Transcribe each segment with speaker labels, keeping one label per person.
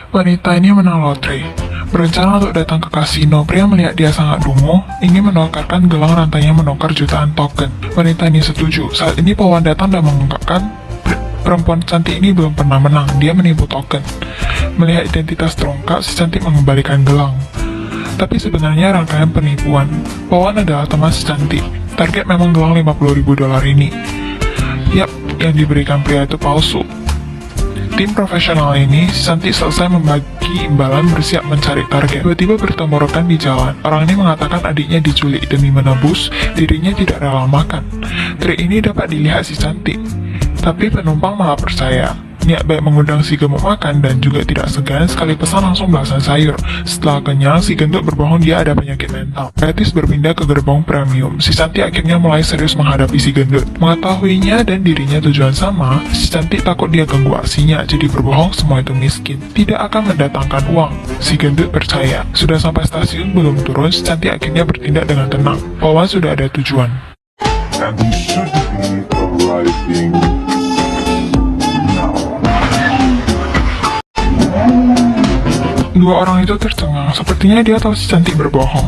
Speaker 1: Wanita ini menang lotre. Berencana untuk datang ke kasino, pria melihat dia sangat dungu, ingin menukarkan gelang rantainya menukar jutaan token. Wanita ini setuju. Saat ini polwan datang dan mengungkapkan perempuan cantik ini belum pernah menang, dia menipu token. Melihat identitas terungkap, si cantik mengembalikan gelang. Tapi sebenarnya rangkaian penipuan. Polwan adalah teman si cantik. Target memang gelang $50.000 ini. Yap, yang diberikan pria itu palsu. Tim profesional ini, si cantik selesai membagi imbalan bersiap mencari target. Tiba-tiba bertemu rekan di jalan. Orang ini mengatakan adiknya diculik demi menebus, dirinya tidak rela makan. Trik ini dapat dilihat si cantik. Tapi penumpang malah percaya. Niat baik mengundang si gemuk makan dan juga tidak segan sekali pesan langsung belasan sayur. Setelah kenyang, si gendut berbohong dia ada penyakit mental. Gratis berpindah ke gerbong premium. Si cantik akhirnya mulai serius menghadapi si gendut. Mengetahuinya dan dirinya tujuan sama, si cantik takut dia ganggu aksinya, jadi berbohong semua itu miskin. Tidak akan mendatangkan uang. Si gendut percaya. Sudah sampai stasiun belum turun, si cantik akhirnya bertindak dengan tenang. Polwan sudah ada tujuan.
Speaker 2: And we should be arriving now.
Speaker 1: Dua orang itu tercengang, sepertinya dia tahu si cantik berbohong.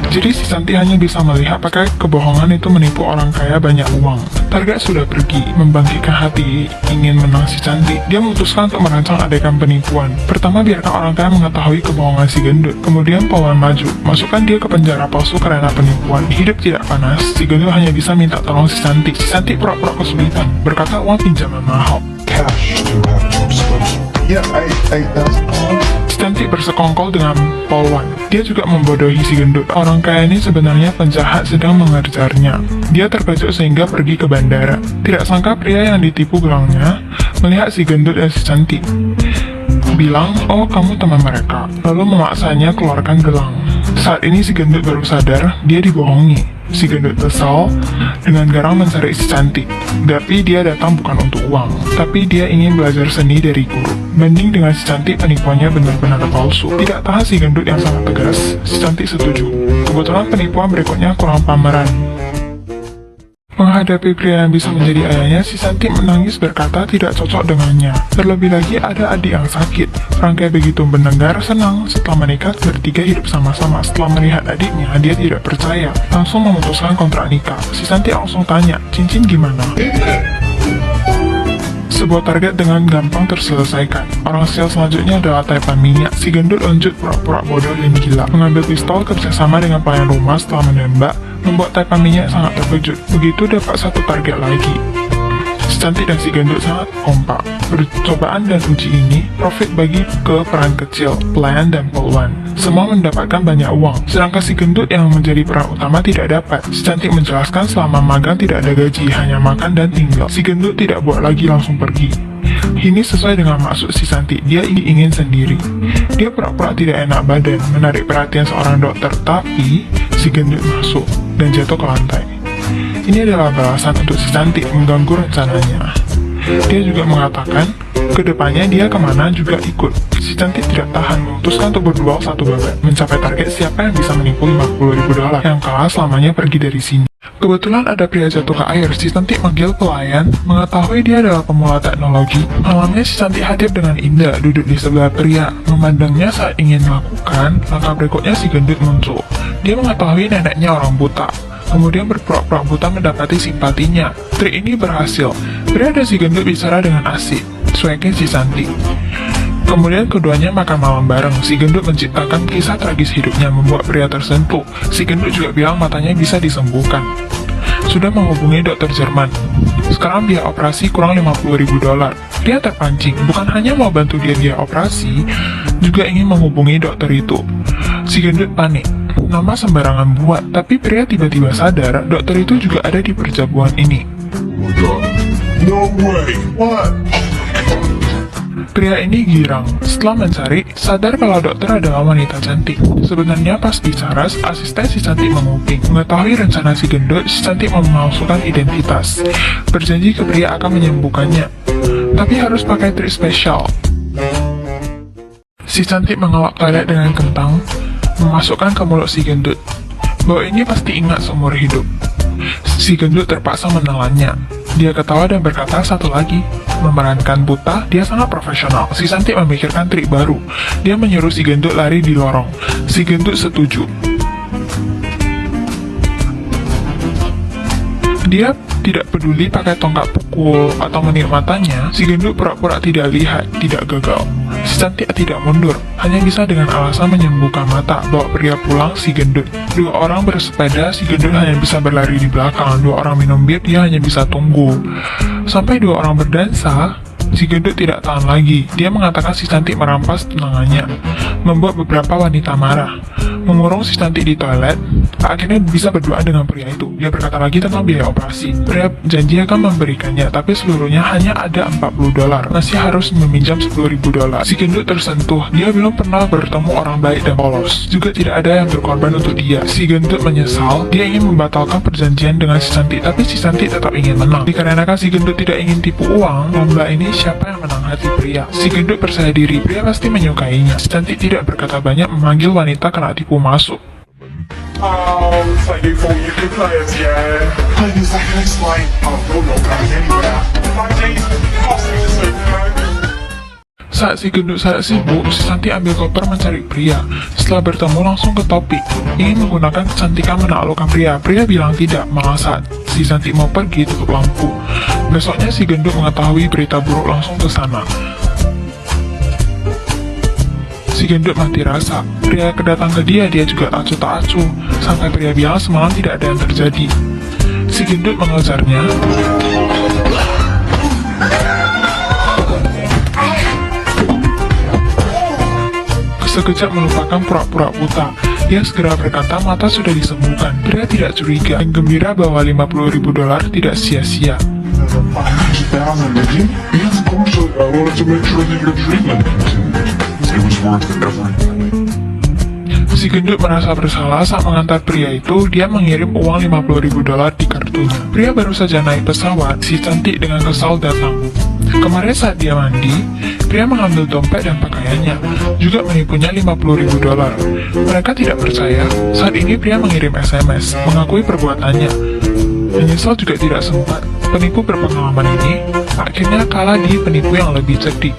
Speaker 1: Jadi si cantik hanya bisa melihat pakai kebohongan itu menipu orang kaya banyak uang. Target sudah pergi, membangkitkan hati ingin menang si cantik. Dia memutuskan untuk merancang adegan penipuan. Pertama, biarkan orang kaya mengetahui kebohongan si gendut. Kemudian polwan maju, masukkan dia ke penjara palsu karena penipuan. Hidup tidak panas, si gendut hanya bisa minta tolong si cantik. Si cantik pura-pura kesulitan, berkata uang pinjaman mahal.
Speaker 2: Cash to have to disposal. Yeah, that's all.
Speaker 1: Si cantik bersekongkol dengan polwan. Dia juga membodohi si gendut. Orang kaya ini sebenarnya penjahat sedang mengejarnya. Dia terkejut sehingga pergi ke bandara. Tidak sangka pria yang ditipu gelangnya melihat si gendut dan si cantik. Bilang, oh kamu teman mereka. Lalu memaksanya keluarkan gelang. Saat ini si gendut baru sadar dia dibohongi. Si gendut kesal dengan garang mencari si cantik. Tapi dia datang bukan untuk uang, tapi dia ingin belajar seni dari guru. Banding dengan si cantik, penipuannya benar-benar palsu. Tidak tahan si gendut yang sangat tegas, si cantik setuju. Kebetulan penipuan berikutnya kurang pameran. Menghadapi pria yang bisa menjadi ayahnya, si cantik menangis berkata tidak cocok dengannya. Terlebih lagi ada adik yang sakit. Rangkai begitu mendengar senang. Setelah menikah, bertiga hidup sama-sama. Setelah melihat adiknya, dia tidak percaya. Langsung memutuskan kontrak nikah. Si cantik langsung tanya, cincin gimana? Sebuah target dengan gampang terselesaikan. Orang sial selanjutnya adalah taipan minyak. Si gendut lanjut pura-pura bodoh dan gila. Mengambil pistol kerjasama dengan pelayan rumah setelah menembak, membuat taipan minyak sangat terkejut. Begitu dapat satu target lagi. Si cantik dan si gendut sangat kompak. Percobaan dan uji ini, profit bagi ke peran kecil, pelayan dan polwan. Semua mendapatkan banyak uang, sedangkan si gendut yang menjadi peran utama tidak dapat. Si cantik menjelaskan selama magang tidak ada gaji, hanya makan dan tinggal. Si gendut tidak buat lagi, langsung pergi. Ini sesuai dengan maksud si cantik, dia ingin sendiri. Dia pura-pura tidak enak badan, menarik perhatian seorang dokter, tapi si gendut masuk dan jatuh ke lantai. Ini adalah balasan untuk si cantik mengganggu rencananya. Dia juga mengatakan, kedepannya dia kemana juga ikut. Si cantik tidak tahan, memutuskan untuk berduel satu babak, mencapai target siapa yang bisa menipu $50.000. Yang kalah selamanya pergi dari sini. Kebetulan ada pria jatuh ke air. Si cantik manggil pelayan, mengetahui dia adalah pemula teknologi. Malamnya si cantik hadir dengan indah, duduk di sebelah pria. Memandangnya saat ingin melakukan, langkah berikutnya si gendut muncul. Dia mengetahui neneknya orang buta. Kemudian berpura-pura buta mendapati simpatinya. Trik ini berhasil. Pria dan si gendut bicara dengan asik, cuekin si cantik. Kemudian keduanya makan malam bareng. Si gendut menciptakan kisah tragis hidupnya, membuat pria tersentuh. Si gendut juga bilang matanya bisa disembuhkan. Sudah menghubungi dokter Jerman. Sekarang biaya operasi kurang $50.000. Dia terpancing, bukan hanya mau bantu dia operasi, juga ingin menghubungi dokter itu. Si gendut panik. Nama sembarangan buat, tapi pria tiba-tiba sadar dokter itu juga ada di perjamuan ini.
Speaker 2: Oh my god. No way. What?
Speaker 1: Pria ini girang. Setelah mencari, sadar kalau dokter adalah wanita cantik. Sebenarnya pas bicara, asisten si cantik menguping. Mengetahui rencana si gendut, si cantik memalsukan identitas. Berjanji ke pria akan menyembuhkannya. Tapi harus pakai trik spesial. Si cantik mengelap toilet dengan kentang, memasukkan ke mulut si gendut. Bau ini pasti ingat seumur hidup. Si gendut terpaksa menelannya. Dia ketawa dan berkata satu lagi. Memerankan buta, dia sangat profesional. Si cantik memikirkan trik baru. Dia menyuruh si gendut lari di lorong. Si gendut setuju. Dia tidak peduli pakai tongkat pukul atau menip matanya. Si gendut pura-pura tidak lihat, tidak gagal. Si cantik tidak mundur, hanya bisa dengan alasan menyembuhkan mata, bawa pria pulang si gendut. Dua orang bersepeda, si gendut hanya bisa berlari di belakang. Dua orang minum bir, dia hanya bisa tunggu. Sampai dua orang berdansa, si gendut tidak tahan lagi. Dia mengatakan si cantik merampas tunangannya, membuat beberapa wanita marah. Mengurung si cantik di toilet, akhirnya bisa berduaan dengan pria itu. Dia berkata lagi tentang biaya operasi. Pria janji akan memberikannya, tapi seluruhnya hanya ada $40. Masih harus meminjam $10.000. Si gendut tersentuh. Dia belum pernah bertemu orang baik dan polos. Juga tidak ada yang berkorban untuk dia. Si gendut menyesal. Dia ingin membatalkan perjanjian dengan si cantik, tapi si cantik tetap ingin menang. Dikarenakan si gendut tidak ingin tipu uang, lomba ini siapa yang menang hati pria. Si gendut percaya diri. Pria pasti menyukainya. Si cantik tidak berkata banyak, memanggil wanita kena tipu masuk.
Speaker 2: It's like they phone you can play it, yeah. Ladies, I can explain. No going anywhere. My days cost me just so
Speaker 1: Saat si gendut sangat sibuk, si cantik ambil koper mencari pria. Setelah bertemu langsung ke topik, ingin menggunakan kecantikan menaklukkan pria. Pria bilang tidak, malah saat si cantik mau pergi tutup lampu. Besoknya si gendut mengetahui berita buruk langsung ke sana. Si gendut mati rasa. Pria kedatang ke dia juga acuh tak acuh. Sampai pria bilang semalam tidak ada yang terjadi. Si gendut mengejarnya. Sekejap melupakan pura-pura buta. Dia segera berkata mata sudah disembuhkan. Pria tidak curiga dan gembira bahwa $50.000 tidak sia-sia.
Speaker 2: $500,000 again? Yes, of course. I wanted to make sure that your treatment continued. It was worth everything.
Speaker 1: Si gendut merasa bersalah saat mengantar pria itu. Dia mengirim uang $50.000 di kartunya. Pria baru saja naik pesawat. Si cantik dengan kesal datang. Kemarin saat dia mandi, pria mengambil dompet dan pakaiannya, juga menipunya $50.000. Mereka tidak percaya. Saat ini pria mengirim SMS, mengakui perbuatannya. Menyesal juga tidak sempat. Penipu berpengalaman ini akhirnya kalah di penipu yang lebih cerdik.